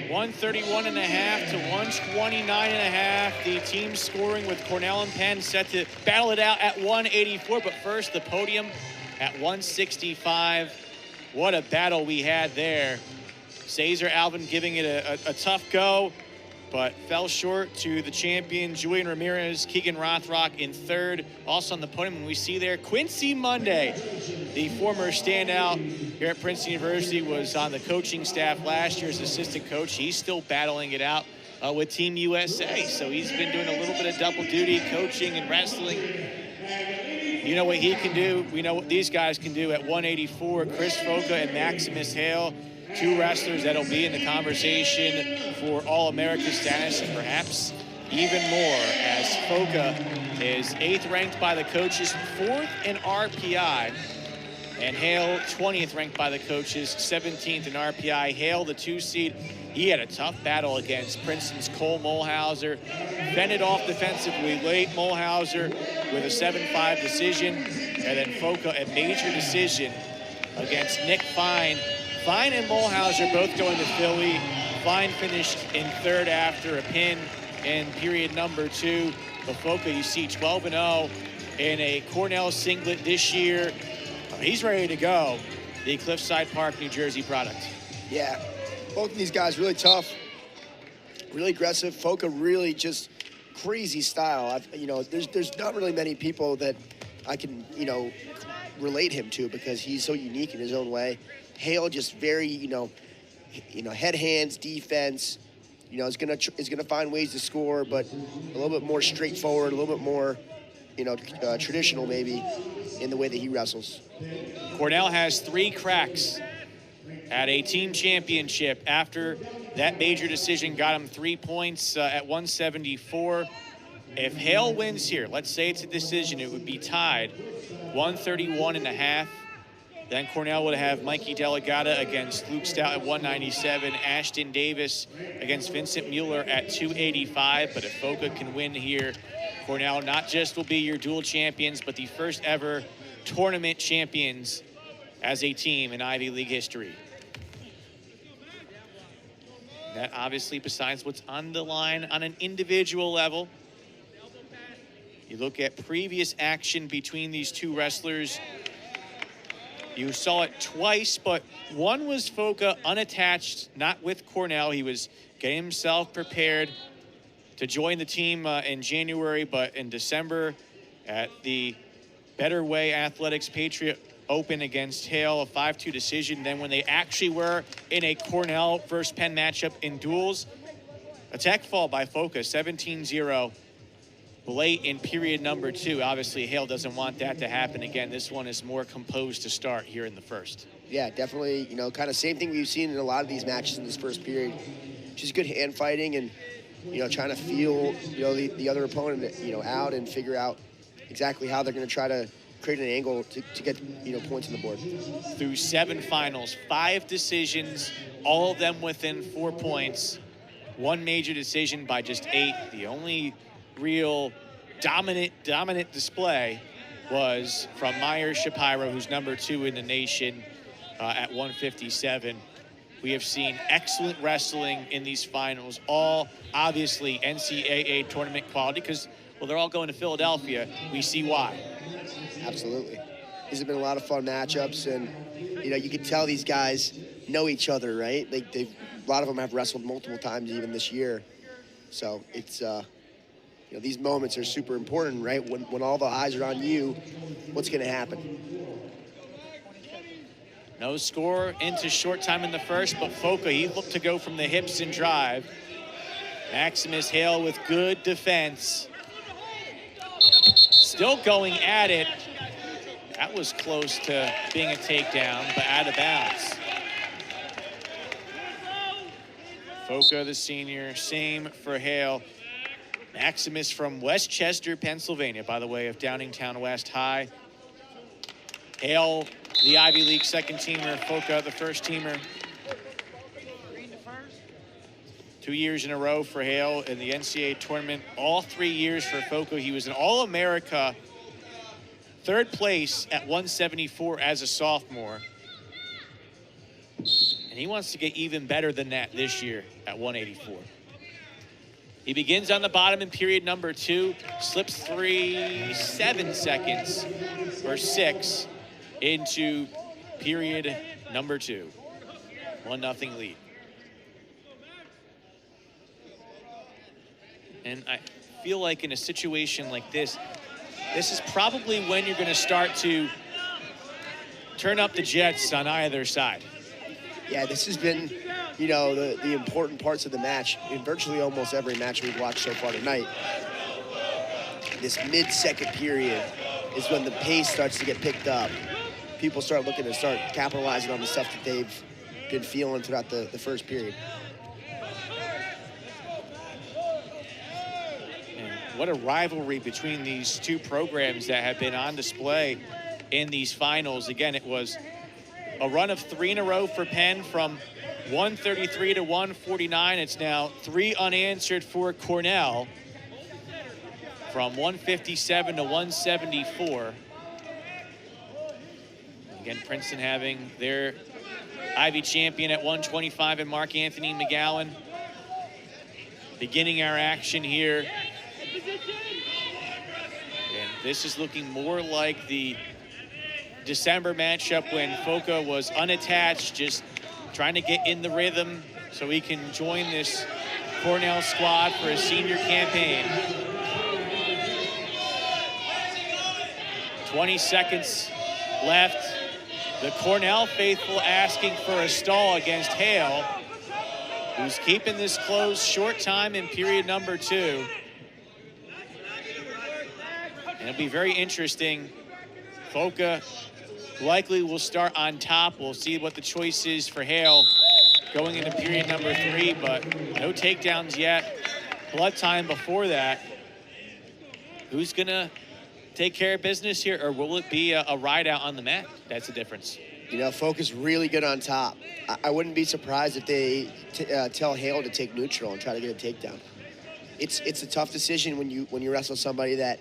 131 and a half to 129 and a half. The team scoring with Cornell and Penn set to battle it out at 184. But first, the podium at 165. What a battle we had there. Cesar Alvin giving it a tough go, but fell short to the champion, Julian Ramirez. Keegan Rothrock in third. Also on the podium, we see there, Quincy Monday, the former standout here at Princeton University, was on the coaching staff last year as assistant coach. He's still battling it out with Team USA. So he's been doing a little bit of double duty, coaching and wrestling. You know what he can do. We know what these guys can do at 184. Chris Foca and Maximus Hale, two wrestlers that'll be in the conversation for All-America status, and perhaps even more, as Foca is 8th ranked by the coaches, 4th in RPI, and Hale 20th ranked by the coaches, 17th in RPI. Hale, the 2 seed, he had a tough battle against Princeton's Cole Mulhauser, fended off defensively late. Mulhauser with a 7-5 decision, and then Foca a major decision against Nick Fine. Fine and Mulhauser both going to Philly. Fine finished in third after a pin in period number 2. But Foca, you see 12-0 in a Cornell singlet this year. He's ready to go. The Cliffside Park, New Jersey product. Yeah, both of these guys really tough, really aggressive. Foca really just crazy style. There's not really many people that I can, relate him to, because he's so unique in his own way. Hale just very, head, hands, defense. Is gonna find ways to score, but a little bit more straightforward, a little bit more, traditional maybe in the way that he wrestles. Cornell has 3 cracks at a team championship after that major decision got him 3 points at 174. If Hale wins here, let's say it's a decision, it would be tied 131 and a half. Then Cornell would have Mikey Delegata against Luke Stout at 197, Ashton Davis against Vincent Mueller at 285. But if Foca can win here, Cornell not just will be your dual champions, but the first ever tournament champions as a team in Ivy League history. That obviously, besides what's on the line on an individual level, you look at previous action between these two wrestlers. You saw it twice, but one was Foca unattached, not with Cornell. He was getting himself prepared to join the team in January, but in December at the Better Way Athletics Patriot Open against Hale, a 5-2 decision. Then when they actually were in a Cornell versus Penn matchup in duels, a tech fall by Foca, 17-0. Late in period number 2. Obviously, Hale doesn't want that to happen again. This one is more composed to start here in the first. Yeah, definitely, kind of same thing we've seen in a lot of these matches in this first period. Just good hand fighting and, trying to feel, the other opponent, out and figure out exactly how they're going to try to create an angle to get, points on the board. Through 7 finals, 5 decisions, all of them within 4 points. 1 major decision by just 8. The only real dominant display was from Myers Shapiro, who's number 2 in the nation at 157. We have seen excellent wrestling in these finals, all obviously NCAA tournament quality, because, well, they're all going to Philadelphia. We see why. Absolutely. These have been a lot of fun matchups, and, you can tell these guys know each other, right? A lot of them have wrestled multiple times even this year. So it's, these moments are super important, right? When all the eyes are on you, what's going to happen? No score into short time in the first, but Foca, he looked to go from the hips and drive. Maximus Hale with good defense. Still going at it. That was close to being a takedown, but out of bounds. Foca, the senior, same for Hale. Maximus from Westchester, Pennsylvania, by the way, of Downingtown West High. Hale, the Ivy League second teamer. Foca, the first teamer. 2 years in a row for Hale in the NCAA tournament. All 3 years for Foca. He was an All-America, 3rd place at 174 as a sophomore. And he wants to get even better than that this year at 184. He begins on the bottom in period number 2, slips 7 seconds or 6 into period number 2. 1-0 lead. And I feel like in a situation like this is probably when you're going to start to turn up the jets on either side. Yeah, this has been, you know, the important parts of the match in virtually almost every match we've watched so far tonight. This mid-second period is when the pace starts to get picked up. People start looking to start capitalizing on the stuff that they've been feeling throughout the first period. And what a rivalry between these two programs that have been on display in these finals. Again, it was a run of 3 in a row for Penn from 133 to 149. It's now 3 unanswered for Cornell from 157 to 174. Again, Princeton having their Ivy champion at 125 and Mark Anthony McGowan beginning our action here. And this is looking more like the December matchup when Foca was unattached, just trying to get in the rhythm so he can join this Cornell squad for his senior campaign. 20 seconds left. The Cornell faithful asking for a stall against Hale, who's keeping this close. Short time in period number 2. And it'll be very interesting. Foca likely will start on top. We'll see what the choice is for Hale going into period number 3, but no takedowns yet. Blood time before that. Who's gonna take care of business here, or will it be a ride out on the mat? That's the difference. You know, Foca's really good on top. I wouldn't be surprised if they tell Hale to take neutral and try to get a takedown. It's a tough decision when you wrestle somebody that,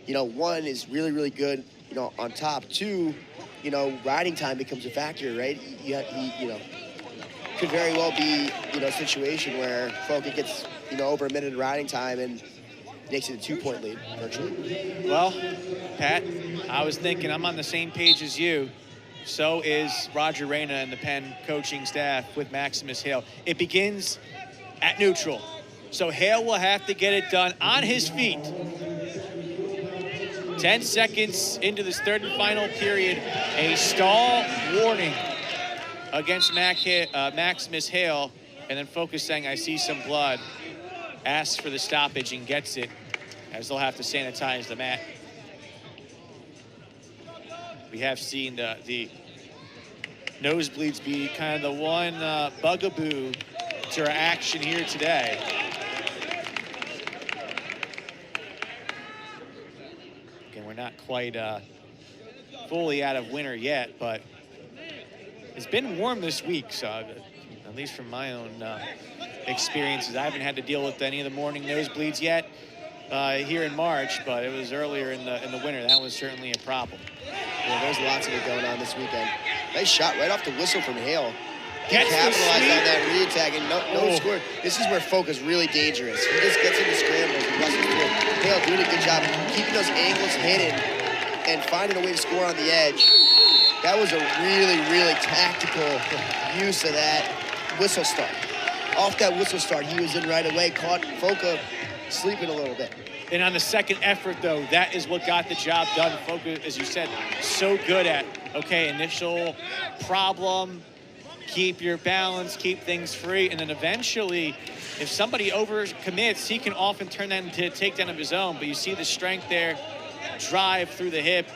you know, 1 is really, really good, you know, on top. 2, you know, riding time becomes a factor, right? You know, could very well be, you know, a situation where Foca gets, you know, over a minute of riding time and makes it a 2-point lead, virtually. Well, Pat, I was thinking I'm on the same page as you. So is Roger Reyna and the Penn coaching staff with Maximus Hale. It begins at neutral. So Hale will have to get it done on his feet. 10 seconds into this third and final period, a stall warning against Maximus Hale, and then Foca saying, I see some blood, asks for the stoppage and gets it, as they'll have to sanitize the mat. We have seen the nosebleeds be kind of the one bugaboo to our action here today. Again, we're not quite fully out of winter yet, but it's been warm this week, so at least from my own experiences, I haven't had to deal with any of the morning nosebleeds yet here in March, but it was earlier in the winter. That was certainly a problem. Yeah, there's lots of it going on this weekend. Nice shot right off the whistle from Hale. He Gets capitalized on that re-attack and no score. This is where Foca's really dangerous. He just gets into scrambles and wrestles through it. Hale doing a good job keeping those ankles hidden and finding a way to score on the edge. That was a really, really tactical use of that whistle start. Off that whistle start, he was in right away, caught Foca sleeping a little bit. And on the second effort, though, that is what got the job done. Foca, as you said, so good at, okay, initial problem, keep your balance, keep things free, and then eventually, if somebody overcommits, he can often turn that into a takedown of his own. But you see the strength there, drive through the hip.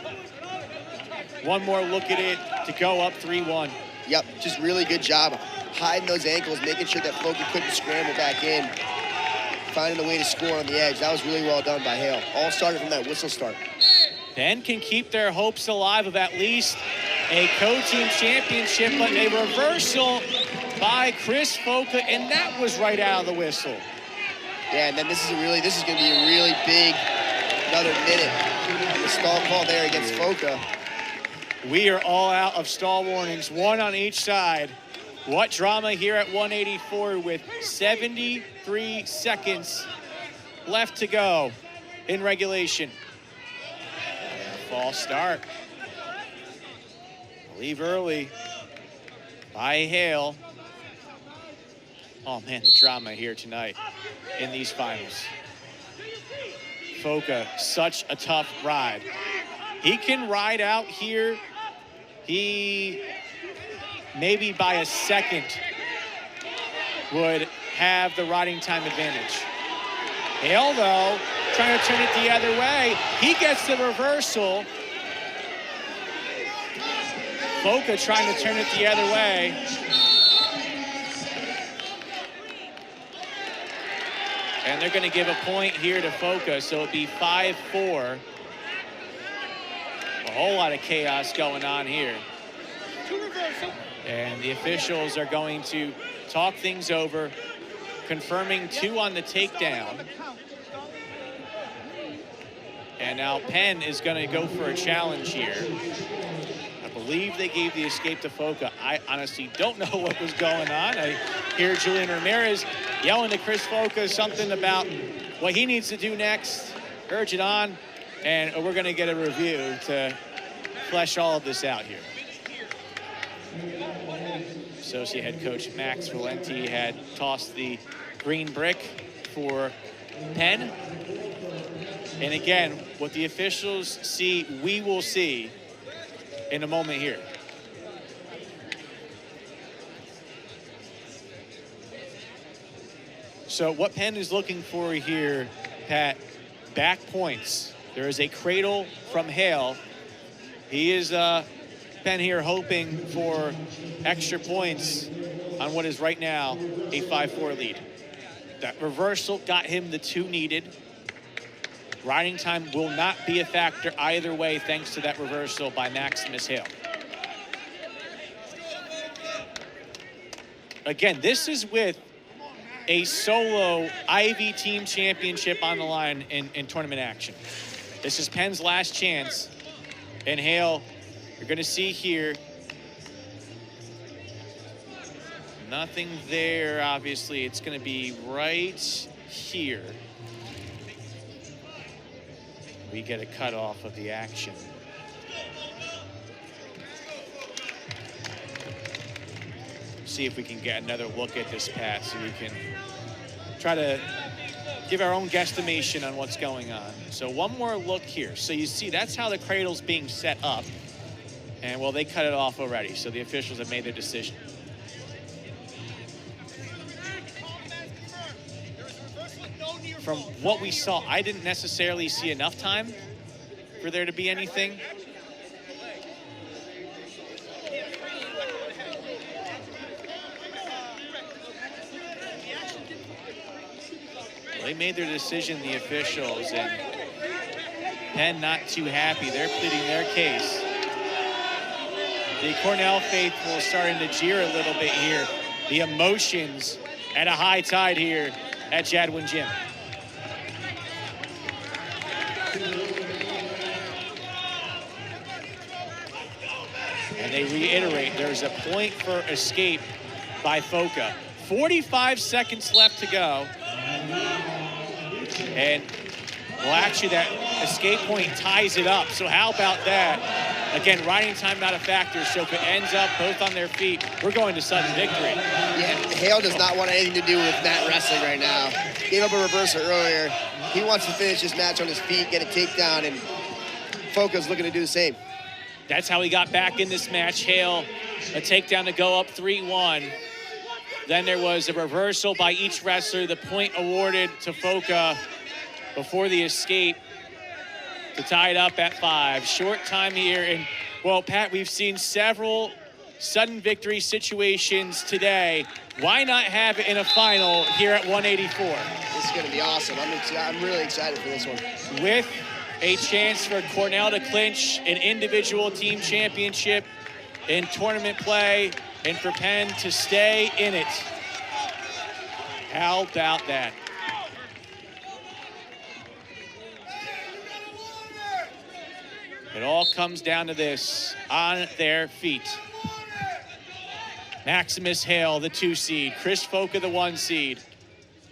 One more look at it to go up 3-1. Yep, just really good job hiding those ankles, making sure that Foca couldn't scramble back in, finding a way to score on the edge. That was really well done by Hale. All started from that whistle start. Penn can keep their hopes alive of at least a co-team championship, but a reversal by Chris Foca, and that was right out of the whistle. Yeah, and then this is going to be a really big, another minute. And the stall call there against Foca. We are all out of stall warnings, 1 on each side. What drama here at 184 with 73 seconds left to go in regulation. False start. Leave early by Hale. Oh man, the drama here tonight in these finals. Foca, such a tough ride. He can ride out here. He maybe by a second would have the riding time advantage. Hale, though, trying to turn it the other way. He gets the reversal. Foca trying to turn it the other way. And they're going to give a point here to Foca, so it'd be 5-4. A whole lot of chaos going on here. And the officials are going to talk things over, confirming 2 on the takedown. And now Penn is going to go for a challenge here. I believe they gave the escape to Foca. I honestly don't know what was going on. I hear Julian Ramirez yelling to Chris Foca something about what he needs to do next. Urge it on, and we're going to get a review to flesh all of this out here. Associate head coach Max Valenti had tossed the green brick for Penn. And again, what the officials see, we will see in a moment here. So what Penn is looking for here, Pat, back points. There is a cradle from Hale. He is, Penn here hoping for extra points on what is right now a 5-4 lead. That reversal got him the 2 needed. Riding time will not be a factor either way thanks to that reversal by Maximus Hale. Again, this is with a solo Ivy team championship on the line in tournament action. This is Penn's last chance. And Hale, you're going to see here, nothing there, obviously. It's going to be right here. We get a cutoff of the action. See if we can get another look at this pass so we can try to give our own guesstimation on what's going on. So one more look here. So you see that's how the cradle's being set up. And well, they cut it off already. So the officials have made their decision. From what we saw, I didn't necessarily see enough time for there to be anything. Well, they made their decision, the officials, and Penn not too happy. They're pleading their case. The Cornell faithful starting to jeer a little bit here. The emotions at a high tide here at Jadwin Gym. And they reiterate there's a point for escape by Foca. 45 seconds left to go. And, well, actually, that escape point ties it up. So how about that? Again, riding time not a factor. So if it ends up both on their feet, we're going to sudden victory. Yeah, Hale does not want anything to do with mat wrestling right now. Gave up a reversal earlier. He wants to finish this match on his feet, get a takedown, and Foca's looking to do the same. That's how he got back in this match. Hale, a takedown to go up 3-1. Then there was a reversal by each wrestler. The point awarded to Foca before the escape to tie it up at 5. Short time here. And, well, Pat, we've seen several sudden victory situations today. Why not have it in a final here at 184? This is going to be awesome. I'm really excited for this one. With a chance for Cornell to clinch an individual team championship in tournament play and for Penn to stay in it. How about that? It all comes down to this, on their feet. Maximus Hale, the 2 seed. Chris Foca, the 1 seed.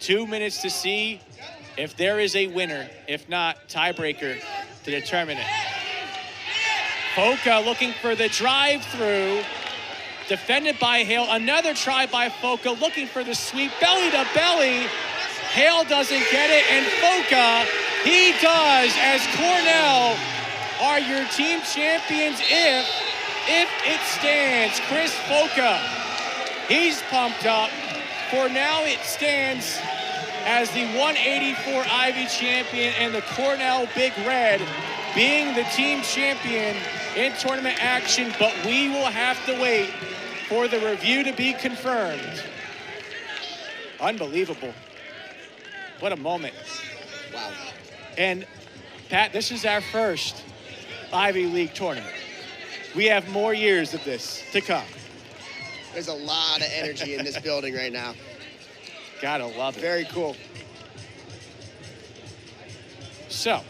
2 minutes to see if there is a winner. If not, tiebreaker to determine it. Foca looking for the drive-through. Defended by Hale. Another try by Foca, looking for the sweep. Belly to belly. Hale doesn't get it, and Foca, he does, as Cornell are your team champions if it stands. Chris Foca, he's pumped up. For now, it stands as the 184 Ivy champion and the Cornell Big Red being the team champion in tournament action, but we will have to wait for the review to be confirmed. Unbelievable. What a moment. Wow. And Pat, this is our first Ivy League tournament. We have more years of this to come. There's a lot of energy in this building right now. Gotta love it. Very cool. So,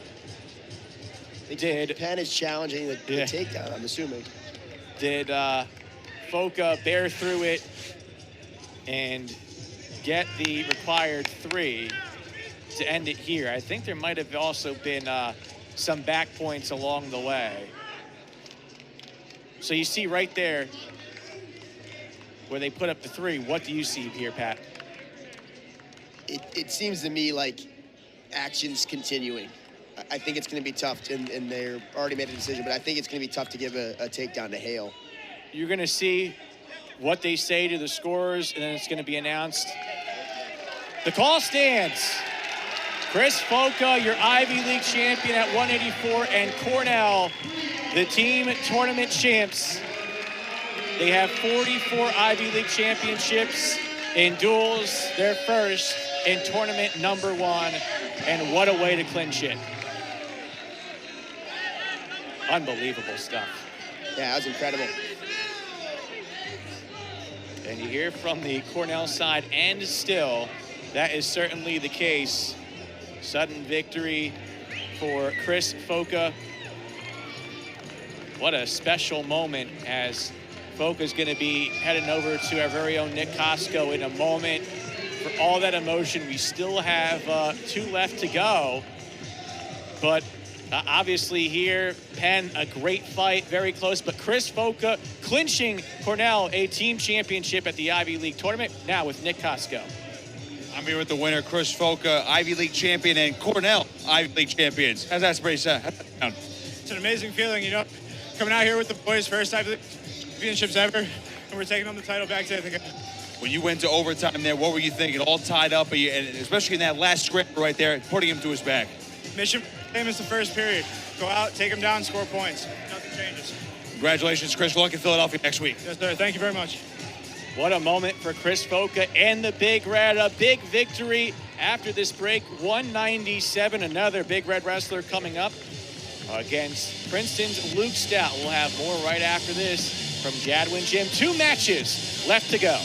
Penn is challenging the takedown, I'm assuming. Did Foca bear through it and get the required 3 to end it here? I think there might have also been some back points along the way. So you see right there where they put up the 3. What do you see here, Pat? It seems to me like action's continuing. I think it's going to be tough, and they're already made a decision, but I think it's going to be tough to give a takedown to Hale. You're going to see what they say to the scorers, and then it's going to be announced. The call stands. Chris Foca, your Ivy League champion at 184, and Cornell, the team tournament champs. They have 44 Ivy League championships in duels, their first in tournament number 1, and what a way to clinch it. Unbelievable stuff. Yeah, that was incredible. And you hear from the Cornell side, and still, that is certainly the case. Sudden victory for Chris Foca. What a special moment, as Foca's going to be heading over to our very own Nick Costco in a moment. For all that emotion, we still have 2 left to go. But obviously here, Penn, a great fight, very close. But Chris Foca clinching Cornell a team championship at the Ivy League tournament, now with Nick Costco. I'm here with the winner, Chris Foca, Ivy League champion, and Cornell Ivy League champions. How's that pretty sad? It's an amazing feeling, you know, coming out here with the boys' first Ivy League championships ever, and we're taking home the title back to, I think. When you went to overtime there, what were you thinking? All tied up, and especially in that last scramble right there, putting him to his back. Mission same as the first period. Go out, take him down, score points. Nothing changes. Congratulations, Chris. Good luck in Philadelphia next week. Yes, sir. Thank you very much. What a moment for Chris Foca and the Big Red. A big victory after this break. 197, another Big Red wrestler coming up against Princeton's Luke Stout. We'll have more right after this from Jadwin Gym. 2 matches left to go.